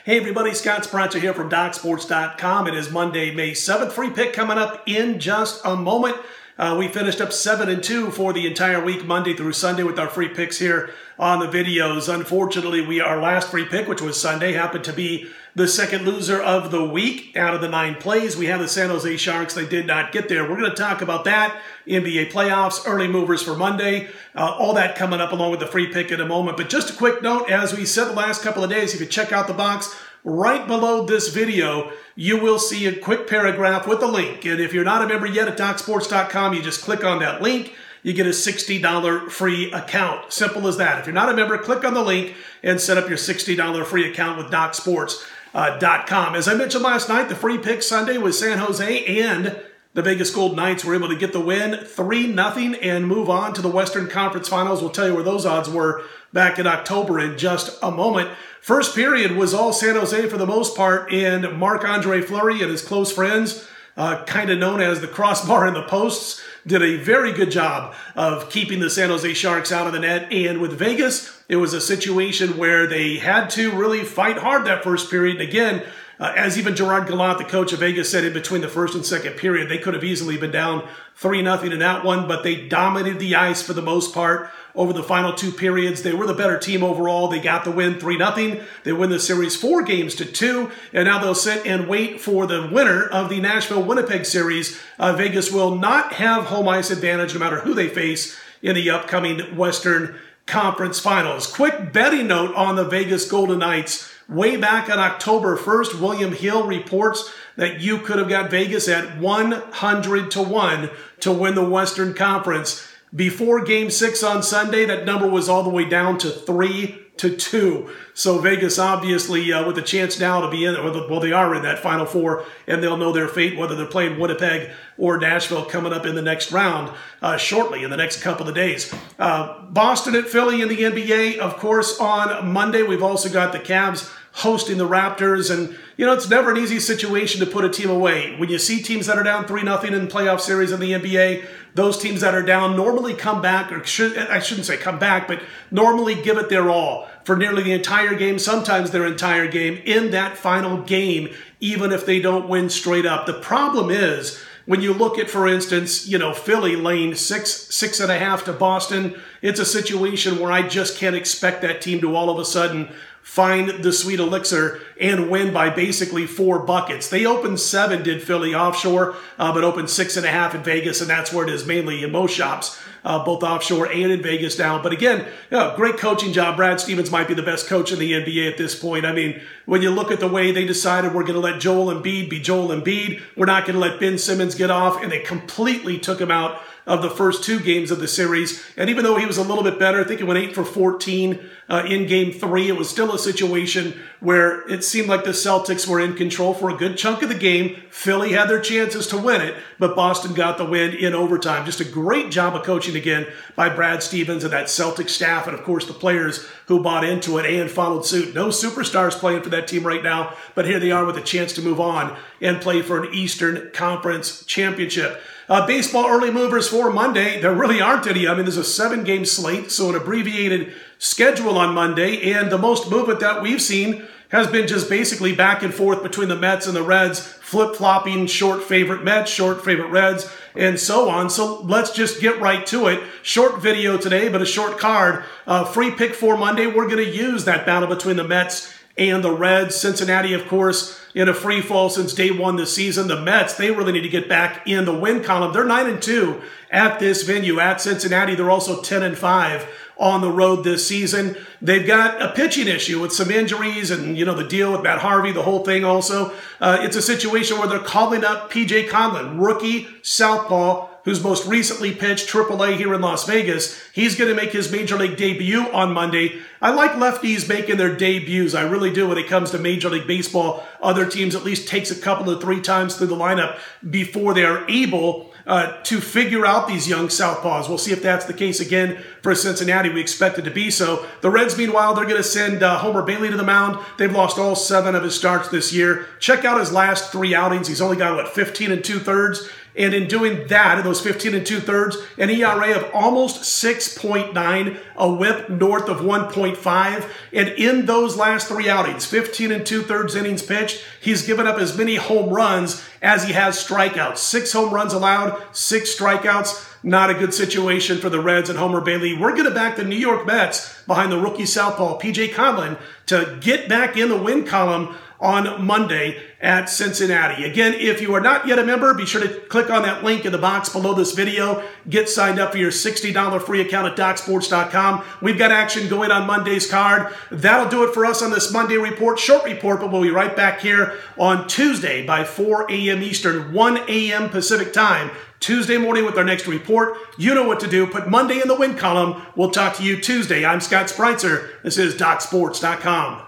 Hey everybody, Scott Spreitzer here from DocSports.com. It is Monday, May 7th. Free pick coming up in just a moment. We finished up 7-2 for the entire week, Monday through Sunday, with our free picks here on the videos. Unfortunately, our last free pick, which was Sunday, happened to be the second loser of the week out of the 9 plays. We have the San Jose Sharks. They did not get there. We're going to talk about that, NBA playoffs, early movers for Monday, all that coming up along with the free pick in a moment. But just a quick note, as we said the last couple of days, if you check out the box right below this video, you will see a quick paragraph with a link. And if you're not a member yet at DocSports.com, you just click on that link. You get a $60 free account. Simple as that. If you're not a member, click on the link and set up your $60 free account with DocSports.com. As I mentioned last night, the free pick Sunday was San Jose and the Vegas Golden Knights were able to get the win 3-0 and move on to the Western Conference Finals. We'll tell you where those odds were back in October in just a moment. First period was all San Jose for the most part, and Marc-Andre Fleury and his close friends, kind of known as the crossbar and the posts, did a very good job of keeping the San Jose Sharks out of the net. And with Vegas, it was a situation where they had to really fight hard that first period. And again, as even Gerard Gallant, the coach of Vegas, said in between the first and second period, they could have easily been down 3-0 in that one, but they dominated the ice for the most part over the final 2 periods. They were the better team overall. They got the win 3-0. They win the series 4-2, and now they'll sit and wait for the winner of the Nashville-Winnipeg series. Vegas will not have home ice advantage no matter who they face in the upcoming Western Conference Finals. Quick betting note on the Vegas Golden Knights. Way back on October 1st, William Hill reports that you could have got Vegas at 100-1 to win the Western Conference. Before Game 6 on Sunday, that number was all the way down to 3-2. So Vegas, obviously, with a chance now to be in, well, they are in that Final Four, and they'll know their fate, whether they're playing Winnipeg or Nashville coming up in the next round shortly, in the next couple of days. Boston at Philly in the NBA, of course, on Monday. We've also got the Cavs hosting the Raptors, and it's never an easy situation to put a team away. When you see teams that are down 3-0 in playoff series in the NBA, those teams that are down normally come back, or I shouldn't say come back, but normally give it their all for nearly the entire game, sometimes their entire game, in that final game, even if they don't win straight up. The problem is, when you look at, for instance, Philly laying 6.5 to Boston, it's a situation where I just can't expect that team to all of a sudden find the sweet elixir and win by basically 4 buckets. They opened 7, did Philly offshore, but opened 6.5 in Vegas, and that's where it is mainly in most shops, both offshore and in Vegas now. But again, great coaching job. Brad Stevens might be the best coach in the NBA at this point. I mean, when you look at the way they decided we're going to let Joel Embiid be Joel Embiid, we're not going to let Ben Simmons get off, and they completely took him out of the first 2 games of the series. And even though he was a little bit better, I think he went 8 for 14 in Game 3, it was still a situation where it seemed like the Celtics were in control for a good chunk of the game. Philly had their chances to win it, but Boston got the win in overtime. Just a great job of coaching again by Brad Stevens and that Celtics staff, and of course the players who bought into it and followed suit. No superstars playing for that team right now, but here they are with a chance to move on and play for an Eastern Conference championship. Baseball early movers for Monday, there really aren't any. I mean, there's a 7-game slate, so an abbreviated schedule on Monday, and the most movement that we've seen has been just basically back and forth between the Mets and the Reds, flip-flopping, short favorite Mets, short favorite Reds, and so on. So let's just get right to it. Short video today, but a short card. Free pick for Monday, we're going to use that battle between the Mets and the Reds. Cincinnati, of course, in a free fall since day 1 this season. The Mets, they really need to get back in the win column. They're 9-2 at this venue at Cincinnati. They're also 10-5 on the road this season. They've got a pitching issue with some injuries and, the deal with Matt Harvey, the whole thing also. It's a situation where they're calling up P.J. Conlon, rookie southpaw, who's most recently pitched AAA here in Las Vegas. He's going to make his Major League debut on Monday. I like lefties making their debuts. I really do when it comes to Major League Baseball. Other teams at least takes a couple of 3 times through the lineup before they are able to figure out these young southpaws. We'll see if that's the case again for Cincinnati. We expect it to be so. The Reds, meanwhile, they're going to send Homer Bailey to the mound. They've lost all 7 of his starts this year. Check out his last 3 outings. He's only got, 15 2/3? And in doing that, in those 15 2/3, an ERA of almost 6.9, a whip north of 1.5. And in those last 3 outings, 15 2/3 innings pitched, he's given up as many home runs as he has strikeouts. 6 home runs allowed, 6 strikeouts. Not a good situation for the Reds and Homer Bailey. We're going to back the New York Mets behind the rookie southpaw P.J. Conlon to get back in the win column on Monday at Cincinnati. Again, if you are not yet a member, be sure to click on that link in the box below this video. Get signed up for your $60 free account at DocSports.com. We've got action going on Monday's card. That'll do it for us on this Monday report. Short report, but we'll be right back here on Tuesday by 4 a.m. Eastern, 1 a.m. Pacific time. Tuesday morning with our next report. You know what to do. Put Monday in the win column. We'll talk to you Tuesday. I'm Scott Spreitzer. This is DocSports.com.